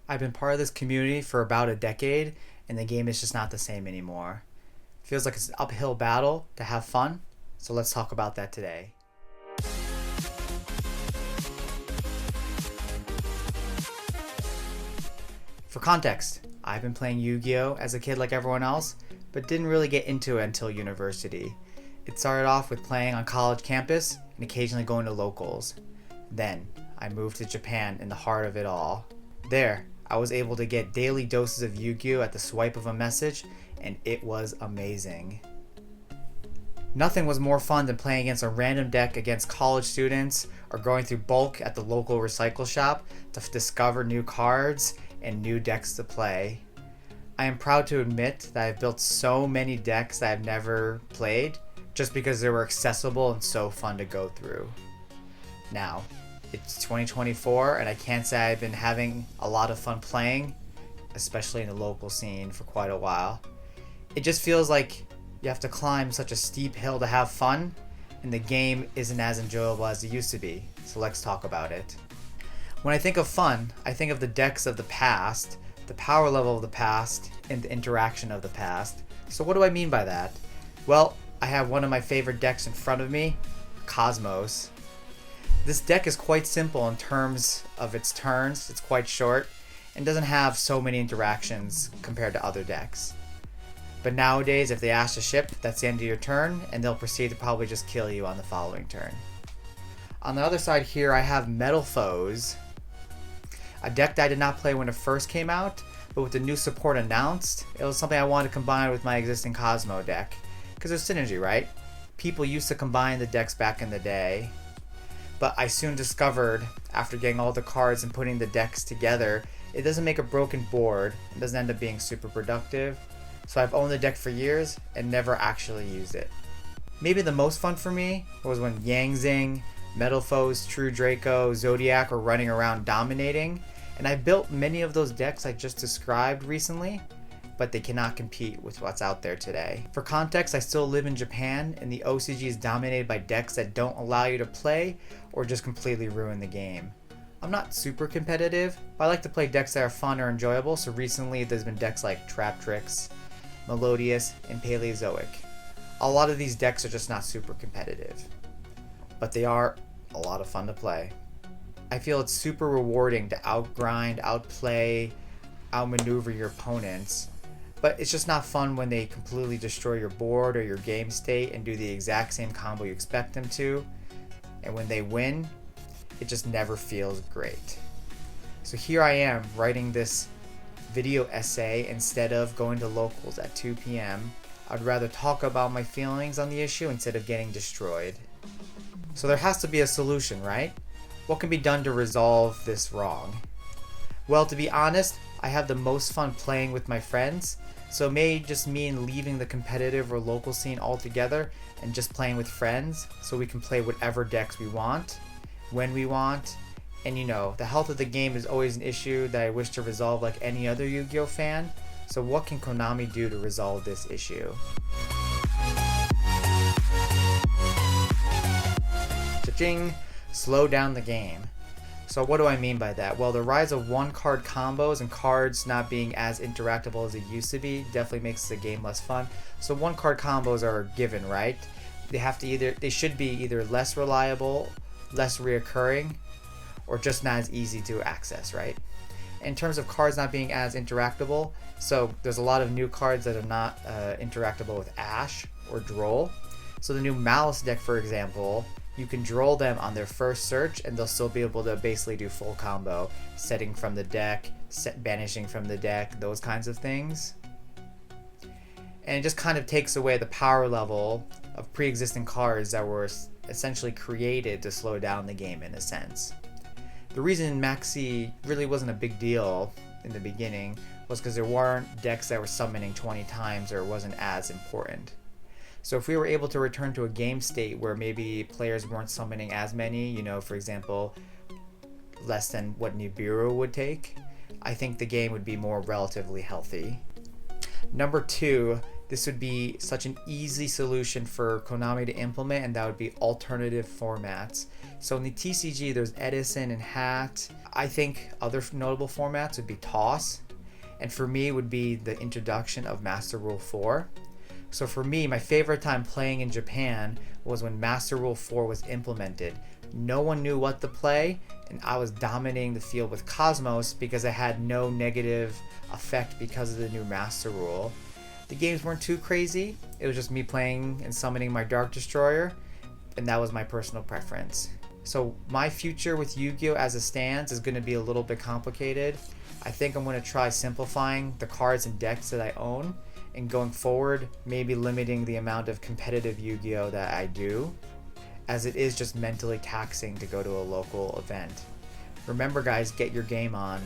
I've been part of this community for about a decade, and the game is just not the same anymore. Feels like it's an uphill battle to have fun, so let's talk about that today. For context, I've been playing Yu-Gi-Oh! As a kid like everyone else, but didn't really get into it until university. It started off with playing on college campus and occasionally going to locals. Then, I moved to Japan in the heart of it all. There, I was able to get daily doses of Yu-Gi-Oh! At the swipe of a message, and it was amazing. Nothing was more fun than playing against a random deck against college students or going through bulk at the local recycle shop to discover new cards and new decks to play. I am proud to admit that I've built so many decks that I've never played just because they were accessible and so fun to go through. Now, it's 2024 and I can't say I've been having a lot of fun playing, especially in the local scene, for quite a while. It just feels like you have to climb such a steep hill to have fun, and the game isn't as enjoyable as it used to be, so let's talk about it. When I think of fun, I think of the decks of the past, the power level of the past, and the interaction of the past. So what do I mean by that? Well, I have one of my favorite decks in front of me, Cosmos. This deck is quite simple in terms of its turns, it's quite short, and doesn't have so many interactions compared to other decks. But nowadays, if they ask to ship, that's the end of your turn, and they'll proceed to probably just kill you on the following turn. On the other side here, I have Metal Foes, a deck that I did not play when it first came out, but with the new support announced, it was something I wanted to combine with my existing Cosmo deck. Because there's synergy, right? People used to combine the decks back in the day, but I soon discovered, after getting all the cards and putting the decks together, it doesn't make a broken board, it doesn't end up being super productive, so I've owned the deck for years and never actually used it. Maybe the most fun for me was when Yang Zing, Metal Foes, True Draco, Zodiac were running around dominating, and I built many of those decks I just described recently, but they cannot compete with what's out there today. For context, I still live in Japan, and the OCG is dominated by decks that don't allow you to play or just completely ruin the game. I'm not super competitive, but I like to play decks that are fun or enjoyable, so recently there's been decks like Trap Tricks, Melodious, and Paleozoic. A lot of these decks are just not super competitive, but they are a lot of fun to play. I feel it's super rewarding to outgrind, outplay, outmaneuver your opponents, but it's just not fun when they completely destroy your board or your game state and do the exact same combo you expect them to, and when they win, it just never feels great. So here I am writing this video essay instead of going to locals at 2 p.m. I'd rather talk about my feelings on the issue instead of getting destroyed. So there has to be a solution, right? What can be done to resolve this wrong? Well, to be honest, I have the most fun playing with my friends, so it may just mean leaving the competitive or local scene altogether and just playing with friends so we can play whatever decks we want, when we want, and the health of the game is always an issue that I wish to resolve like any other Yu-Gi-Oh fan, so what can Konami do to resolve this issue? Cha-ching! Slow down the game. So what do I mean by that? Well, the rise of one-card combos and cards not being as interactable as it used to be definitely makes the game less fun. So one-card combos are a given, right? They should be either less reliable, less reoccurring, or just not as easy to access, right? In terms of cards not being as interactable, so there's a lot of new cards that are not interactable with Ash or Droll. So the new Malice deck, for example, you can droll them on their first search and they'll still be able to basically do full combo, setting from the deck, banishing from the deck, those kinds of things. And it just kind of takes away the power level of pre-existing cards that were essentially created to slow down the game in a sense. The reason Maxi really wasn't a big deal in the beginning was because there weren't decks that were summoning 20 times or it wasn't as important. So if we were able to return to a game state where maybe players weren't summoning as many, for example, less than what Nibiru would take, I think the game would be more relatively healthy. Number 2 This would be such an easy solution for Konami to implement, and that would be alternative formats. So in the TCG, there's Edison and Hat. I think other notable formats would be Toss, and for me would be the introduction of Master Rule 4. So for me, my favorite time playing in Japan was when Master Rule 4 was implemented. No one knew what to play, and I was dominating the field with Cosmos because I had no negative effect because of the new Master Rule. The games weren't too crazy, it was just me playing and summoning my Dark Destroyer, and that was my personal preference. So my future with Yu-Gi-Oh! As it stands is going to be a little bit complicated. I think I'm going to try simplifying the cards and decks that I own, and going forward, maybe limiting the amount of competitive Yu-Gi-Oh! That I do, as it is just mentally taxing to go to a local event. Remember guys, get your game on.